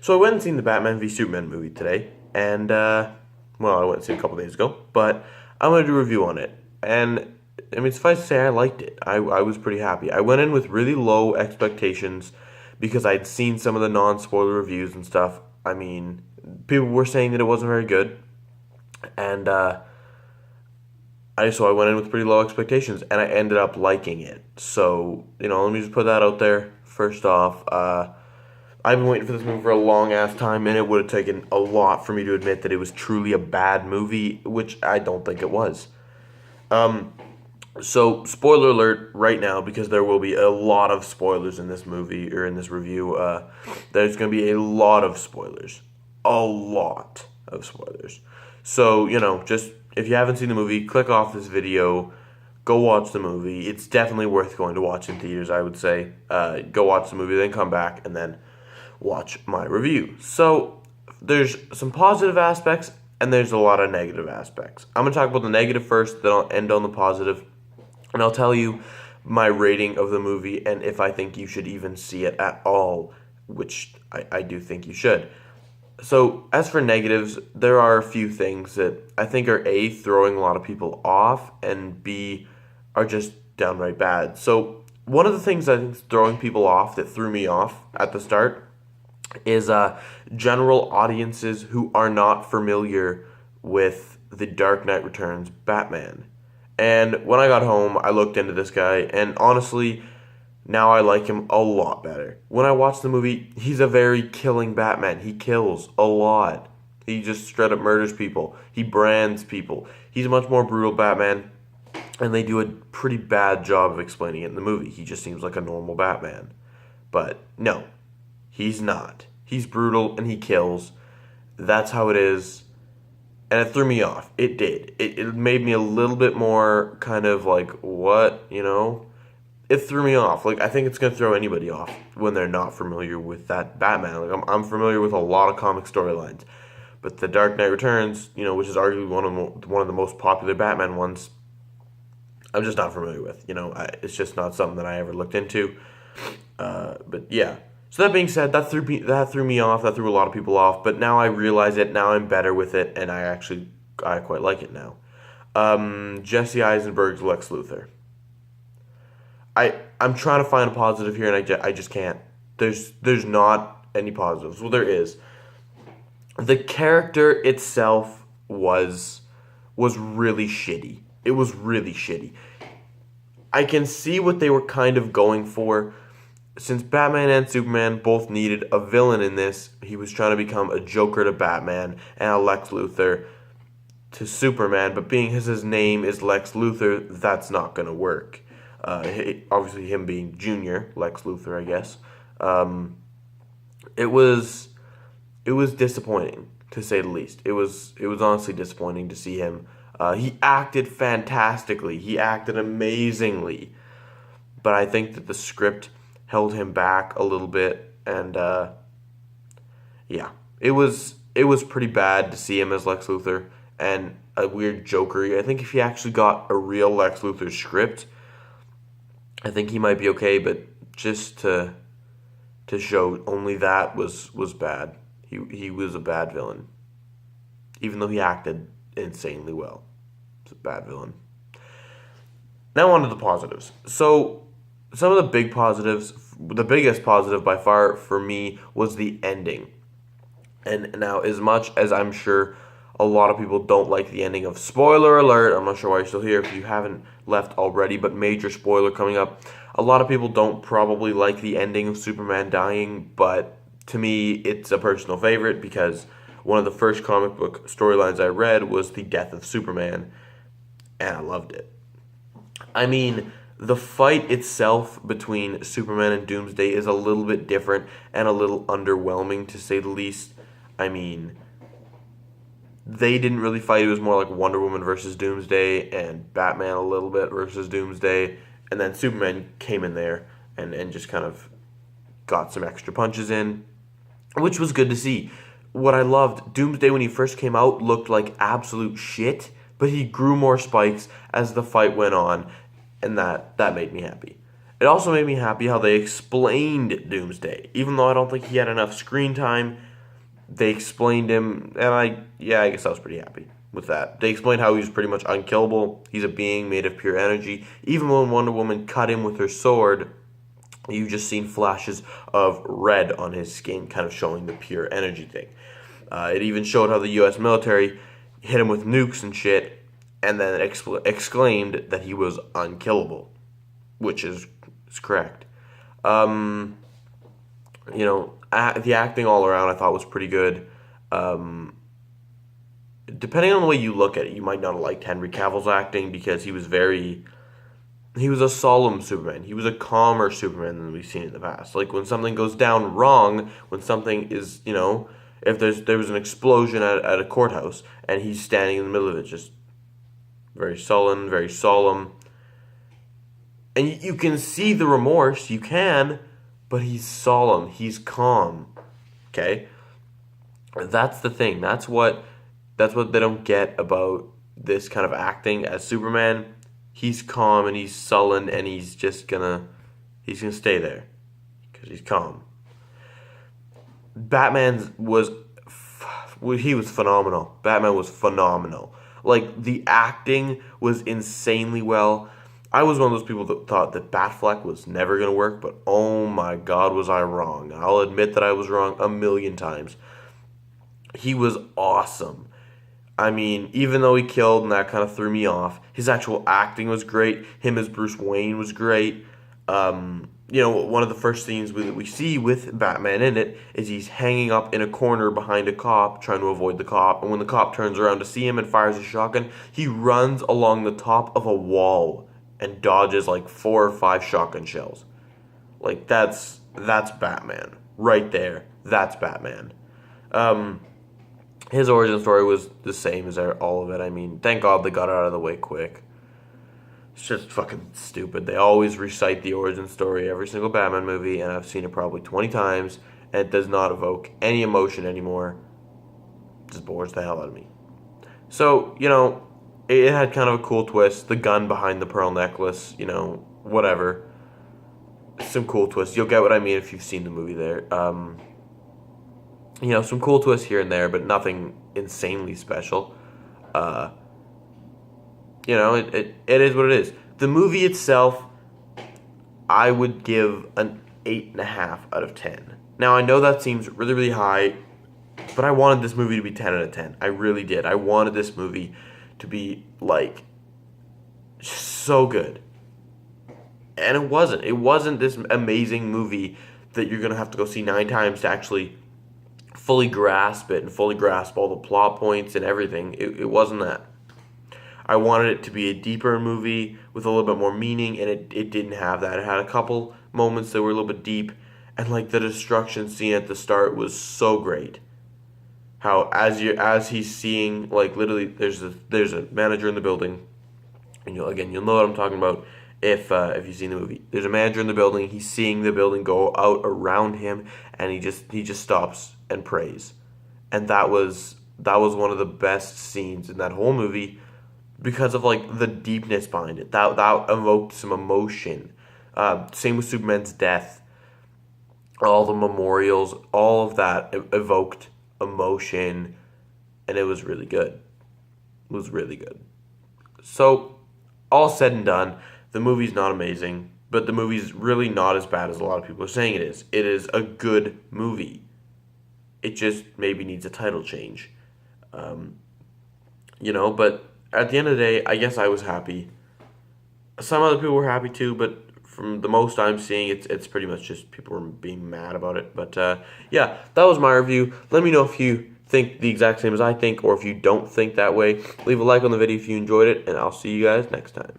So I went and seen the Batman v Superman movie today, and well, I went and seen it a couple days ago, but I'm gonna do a review on it. And I mean, suffice to say, I liked it. I was pretty happy. I went in with really low expectations because I'd seen some of the non-spoiler reviews and stuff. I mean, people were saying that it wasn't very good, and I went in with pretty low expectations, and I ended up liking it. So let me just put that out there. First off, I've been waiting for this movie for a long ass time, and it would have taken a lot for me to admit that it was truly a bad movie, which I don't think it was. So, spoiler alert right now, because there will be a lot of spoilers in this movie, or in this review. There's going to be a lot of spoilers. A lot of spoilers. So, just if you haven't seen the movie, click off this video, go watch the movie. It's definitely worth going to watch in theaters, I would say. Go watch the movie, then come back, and then watch my review. So, there's some positive aspects, and there's a lot of negative aspects. I'm going to talk about the negative first, then I'll end on the positive. And I'll tell you my rating of the movie and if I think you should even see it at all, which I do think you should. So, as for negatives, there are a few things that I think are A, throwing a lot of people off, and B, are just downright bad. So, one of the things I think is throwing people off that threw me off at the start is general audiences who are not familiar with the Dark Knight Returns Batman. And when I got home, I looked into this guy, and honestly, now I like him a lot better. When I watched the movie, he's a very killing Batman. He kills a lot. He just straight up murders people. He brands people. He's a much more brutal Batman, and they do a pretty bad job of explaining it in the movie. He just seems like a normal Batman. But no, he's not. He's brutal, and he kills. That's how it is. And it threw me off. It did. It made me a little bit more kind of like, what, It threw me off. Like, I think it's going to throw anybody off when they're not familiar with that Batman. Like, I'm familiar with a lot of comic storylines. But The Dark Knight Returns, which is arguably one of the most popular Batman ones, I'm just not familiar with. It's just not something that I ever looked into. But yeah. So that being said, that threw me off. That threw a lot of people off. But now I realize it. Now I'm better with it, and I quite like it now. Jesse Eisenberg's Lex Luthor. I'm trying to find a positive here, and I just can't. There's not any positives. Well, there is. The character itself was really shitty. It was really shitty. I can see what they were kind of going for. Since Batman and Superman both needed a villain in this, he was trying to become a Joker to Batman and a Lex Luthor to Superman, but being his name is Lex Luthor, that's not going to work. Obviously, him being Junior, Lex Luthor, I guess. It was disappointing, to say the least. It was honestly disappointing to see him. He acted fantastically. He acted amazingly. But I think that the script held him back a little bit, and yeah, it was pretty bad to see him as Lex Luthor and a weird Joker. I think if he actually got a real Lex Luthor script, I think he might be okay. But just to show only that was bad. He was a bad villain, even though he acted insanely well. It's a bad villain. Now on to the positives. So, some of the big positives, the biggest positive by far for me was the ending. And now, as much as I'm sure a lot of people don't like the ending of, spoiler alert, I'm not sure why you're still here if you haven't left already, but major spoiler coming up. A lot of people don't probably like the ending of Superman dying, but to me, it's a personal favorite because one of the first comic book storylines I read was the death of Superman, and I loved it. I mean, the fight itself between Superman and Doomsday is a little bit different and a little underwhelming, to say the least. I mean, they didn't really fight. It was more like Wonder Woman versus Doomsday and Batman a little bit versus Doomsday. And then Superman came in there and just kind of got some extra punches in, which was good to see. What I loved, Doomsday when he first came out looked like absolute shit, but he grew more spikes as the fight went on. And that made me happy. It also made me happy how they explained Doomsday. Even though I don't think he had enough screen time, They explained him, and I guess I was pretty happy with that. They explained how he was pretty much unkillable. He's a being made of pure energy. Even when Wonder Woman cut him with her sword, you just seen flashes of red on his skin, kind of showing the pure energy thing. It even showed how the U.S. military hit him with nukes and shit, and then exclaimed that he was unkillable, which is correct. The acting all around I thought was pretty good. Depending on the way you look at it, you might not have liked Henry Cavill's acting because he was a solemn Superman. He was a calmer Superman than we've seen in the past. Like when something goes down wrong, when something is, if there was an explosion at a courthouse and he's standing in the middle of it, just very sullen, very solemn. And you can see the remorse, you can, but he's solemn, he's calm. Okay? That's the thing. That's what they don't get about this kind of acting as Superman. He's calm and he's sullen and he's gonna stay there because he's calm. Batman was phenomenal. Batman was phenomenal. Like the acting was insanely well. I was one of those people that thought that Batfleck was never gonna work, but oh my God, was I wrong. I'll admit that I was wrong a million times. He was awesome. I mean, even though he killed and that kind of threw me off, his actual acting was great. Him as Bruce Wayne was great. One of the first scenes that we see with Batman in it is he's hanging up in a corner behind a cop, trying to avoid the cop. And when the cop turns around to see him and fires a shotgun, he runs along the top of a wall and dodges like 4 or 5 shotgun shells. Like, that's Batman. Right there. That's Batman. His origin story was the same as all of it. I mean, thank God they got it out of the way quick. It's just fucking stupid. They always recite the origin story every single Batman movie, and I've seen it probably 20 times, and it does not evoke any emotion anymore. It just bores the hell out of me. So, it had kind of a cool twist. The gun behind the pearl necklace, whatever. Some cool twists. You'll get what I mean if you've seen the movie there. Some cool twists here and there, but nothing insanely special. It is what it is. The movie itself, I would give an 8.5 out of 10. Now, I know that seems really, really high, but I wanted this movie to be 10 out of 10. I really did. I wanted this movie to be, so good. And it wasn't. It wasn't this amazing movie that you're going to have to go see 9 times to actually fully grasp it and fully grasp all the plot points and everything. It wasn't that. I wanted it to be a deeper movie with a little bit more meaning, and it didn't have that. It had a couple moments that were a little bit deep, and the destruction scene at the start was so great. How as he's seeing, literally there's a manager in the building, and you'll know what I'm talking about if you've seen the movie. There's a manager in the building. He's seeing the building go out around him, and he just stops and prays. And that was one of the best scenes in that whole movie because of the deepness behind it. That evoked some emotion. Same with Superman's death. All the memorials, all of that evoked emotion, and it was really good. It was really good. So, all said and done, the movie's not amazing, but the movie's really not as bad as a lot of people are saying it is. It is a good movie. It just maybe needs a title change. But at the end of the day, I guess I was happy. Some other people were happy too, but from the most I'm seeing, it's pretty much just people were being mad about it. But that was my review. Let me know if you think the exact same as I think, or if you don't think that way. Leave a like on the video if you enjoyed it, and I'll see you guys next time.